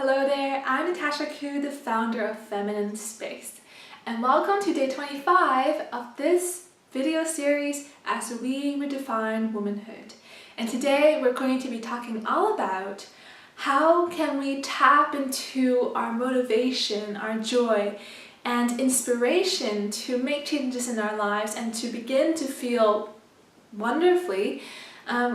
Hello there, I'm Natasha Koo, the founder of Feminine Space, and welcome to day 25 of this video series as we redefine womanhood. And today we're going to be talking all about how can we tap into our motivation, our joy, and inspiration to make changes in our lives and to begin to feel wonderfully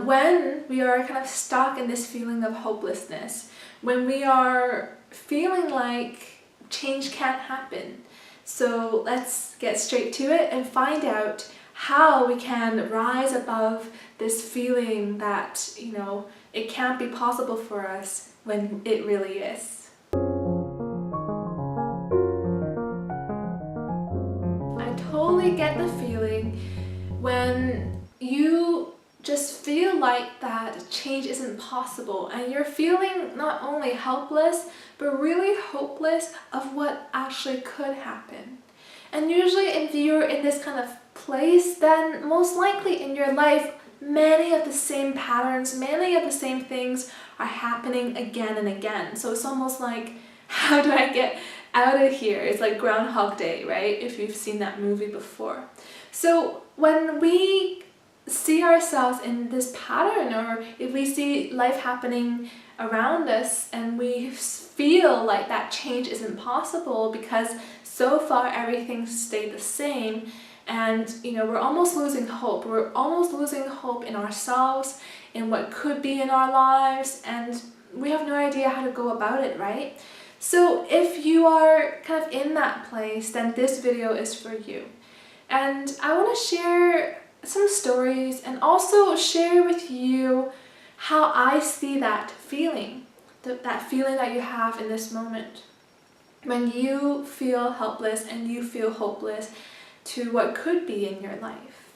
when we are kind of stuck in this feeling of hopelessness, when we are feeling like change can't happen. So let's get straight to it and find out how we can rise above this feeling that, it can't be possible for us when it really is. I totally get the feeling when you just feel like that change isn't possible and you're feeling not only helpless but really hopeless of what actually could happen. And usually if you're in this kind of place, then most likely in your life many of the same patterns, many of the same things are happening again and again. So it's almost like, how do I get out of here? It's like Groundhog Day, right? If you've seen that movie before. So when we see ourselves in this pattern, or if we see life happening around us and we feel like that change isn't possible because so far everything's stayed the same, and we're almost losing hope. We're almost losing hope in ourselves, in what could be in our lives, and we have no idea how to go about it, right? So if you are kind of in that place, then this video is for you. And I want to share some stories and also share with you how I see that feeling, that feeling that you have in this moment when you feel helpless and you feel hopeless to what could be in your life.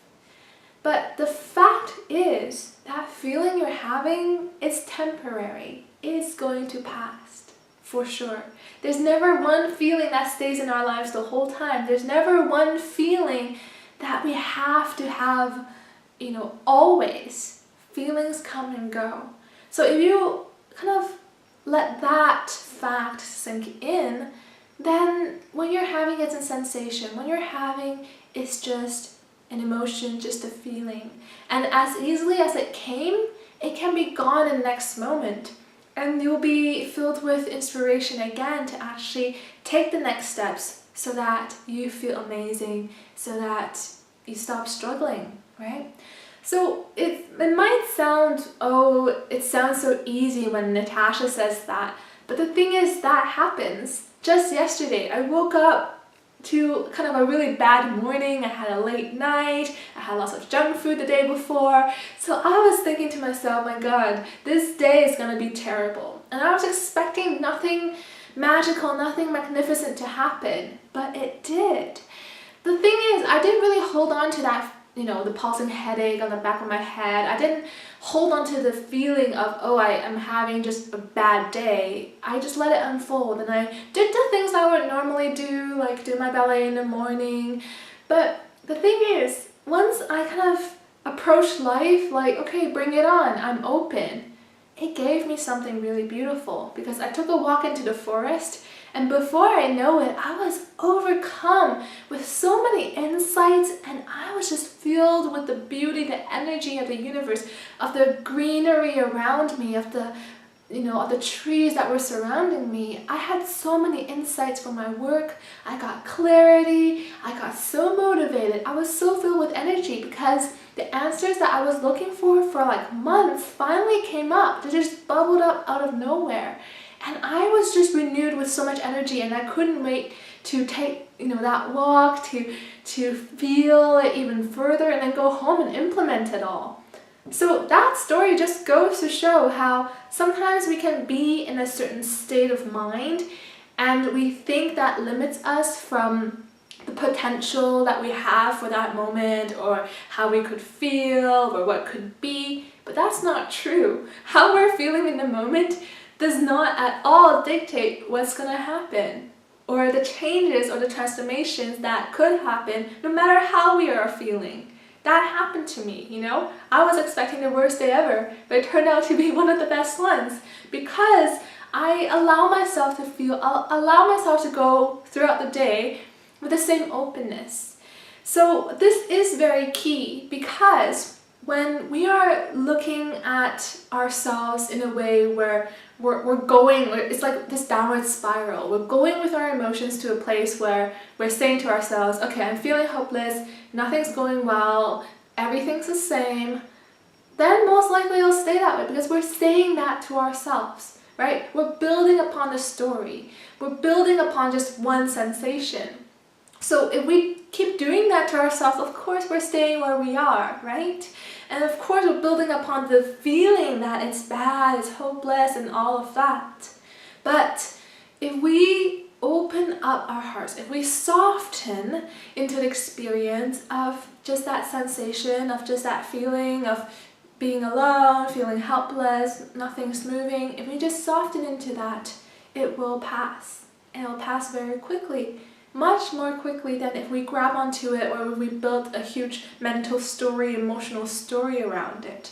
But the fact is that feeling you're having is temporary. It's going to pass, for sure. There's never one feeling that stays in our lives the whole time. There's never one feeling that we have to have, always. Feelings come and go. So if you kind of let that fact sink in, then when you're having it's a sensation, when you're having it's just an emotion, just a feeling. And as easily as it came, it can be gone in the next moment. And you'll be filled with inspiration again to actually take the next steps so that you feel amazing, so that you stop struggling, right? So it might sound, it sounds so easy when Natasha says that, but the thing is that happens. Just yesterday, I woke up to kind of a really bad morning. I had a late night, I had lots of junk food the day before, so I was thinking to myself, my God, this day is gonna be terrible. And I was expecting nothing magical, nothing magnificent to happen, but it did. The thing is, I didn't really hold on to that, the pulsing headache on the back of my head. I didn't hold on to the feeling of, I am having just a bad day. I just let it unfold, and I did the things I would normally do, like do my ballet in the morning. But the thing is, once I kind of approached life like, okay, bring it on, I'm open, it gave me something really beautiful, because I took a walk into the forest, and before I know it, I was overcome with so many insights, and I was just filled with the beauty, the energy of the universe, of the greenery around me, of the of the trees that were surrounding me. I had so many insights from my work. I got clarity. I got so motivated. I was so filled with energy because the answers that I was looking for like months finally came up. They just bubbled up out of nowhere. And I was just renewed with so much energy, and I couldn't wait to take that walk, to feel it even further, and then go home and implement it all. So that story just goes to show how sometimes we can be in a certain state of mind and we think that limits us from the potential that we have for that moment, or how we could feel, or what could be. But that's not true. How we're feeling in the moment does not at all dictate what's going to happen, or the changes or the transformations that could happen, no matter how we are feeling. That happened to me, I was expecting the worst day ever, but it turned out to be one of the best ones, because I allow myself to feel, I'll allow myself to go throughout the day with the same openness. So this is very key, because when we are looking at ourselves in a way where we're going, it's like this downward spiral. We're going with our emotions to a place where we're saying to ourselves, okay, I'm feeling hopeless, nothing's going well, everything's the same. Then most likely it'll stay that way, because we're saying that to ourselves, right? We're building upon the story. We're building upon just one sensation. So if we keep doing that to ourselves, of course we're staying where we are, right? And of course we're building upon the feeling that it's bad, it's hopeless, and all of that. But if we open up our hearts, if we soften into the experience of just that sensation, of just that feeling of being alone, feeling helpless, nothing's moving, if we just soften into that, it will pass. And it'll pass very quickly. Much more quickly than if we grab onto it, or if we build a huge mental story, emotional story around it.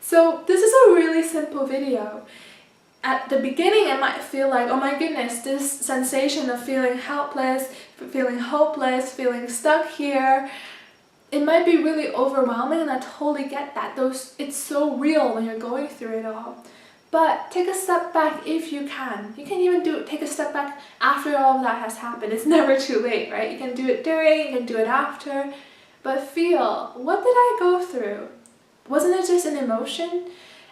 So this is a really simple video. At the beginning it might feel like, oh my goodness, this sensation of feeling helpless, feeling hopeless, feeling stuck here, it might be really overwhelming, and I totally get that. It's so real when you're going through it all. But take a step back if you can. You can even take a step back after all of that has happened. It's never too late, right? You can do it during, you can do it after. But feel, what did I go through? Wasn't it just an emotion?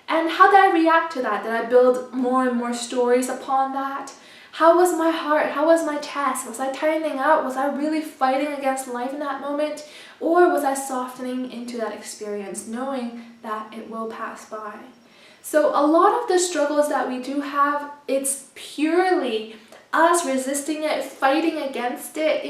And how did I react to that? Did I build more and more stories upon that? How was my heart? How was my chest? Was I tightening up? Was I really fighting against life in that moment? Or was I softening into that experience, knowing that it will pass by? So a lot of the struggles that we do have, it's purely us resisting it, fighting against it,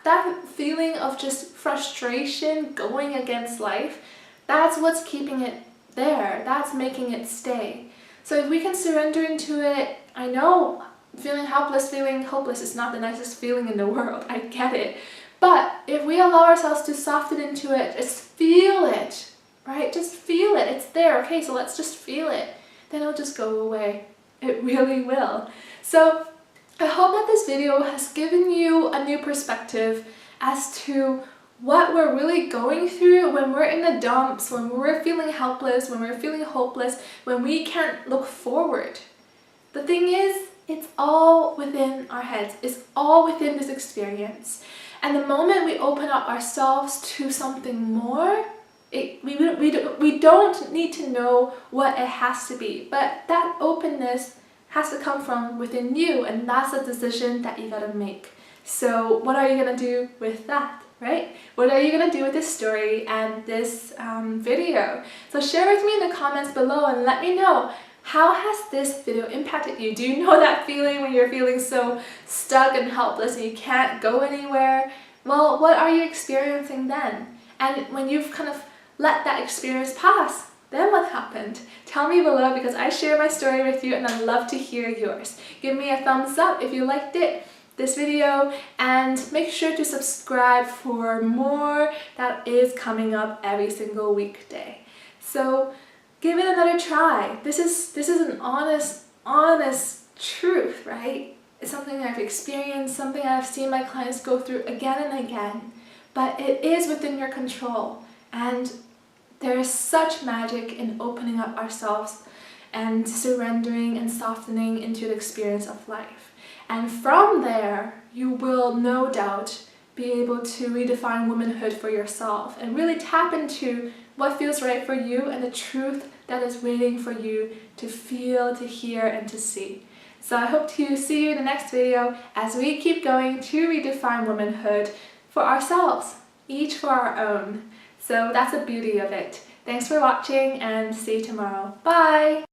that feeling of just frustration going against life, that's what's keeping it there, that's making it stay. So if we can surrender into it, I know feeling helpless, feeling hopeless is not the nicest feeling in the world, I get it. But if we allow ourselves to soften into it, just feel it. Right? Just feel it. It's there. Okay, so let's just feel it. Then it'll just go away. It really will. So I hope that this video has given you a new perspective as to what we're really going through when we're in the dumps, when we're feeling helpless, when we're feeling hopeless, when we can't look forward. The thing is, it's all within our heads. It's all within this experience. And the moment we open up ourselves to something more, we don't need to know what it has to be, but that openness has to come from within you, and that's a decision that you gotta make. So what are you gonna do with that, right? What are you gonna do with this story and this video? So share with me in the comments below and let me know, how has this video impacted you? Do you know that feeling when you're feeling so stuck and helpless and you can't go anywhere? Well, what are you experiencing then? And when you've kind of let that experience pass, then what happened? Tell me below, because I share my story with you and I'd love to hear yours. Give me a thumbs up if you liked this video, and make sure to subscribe for more that is coming up every single weekday. So give it another try. This is an honest truth, right? It's something I've experienced, something I've seen my clients go through again and again, but it is within your control. And there is such magic in opening up ourselves and surrendering and softening into the experience of life. And from there, you will no doubt be able to redefine womanhood for yourself and really tap into what feels right for you and the truth that is waiting for you to feel, to hear, and to see. So I hope to see you in the next video as we keep going to redefine womanhood for ourselves, each for our own. So that's the beauty of it. Thanks for watching, and see you tomorrow. Bye!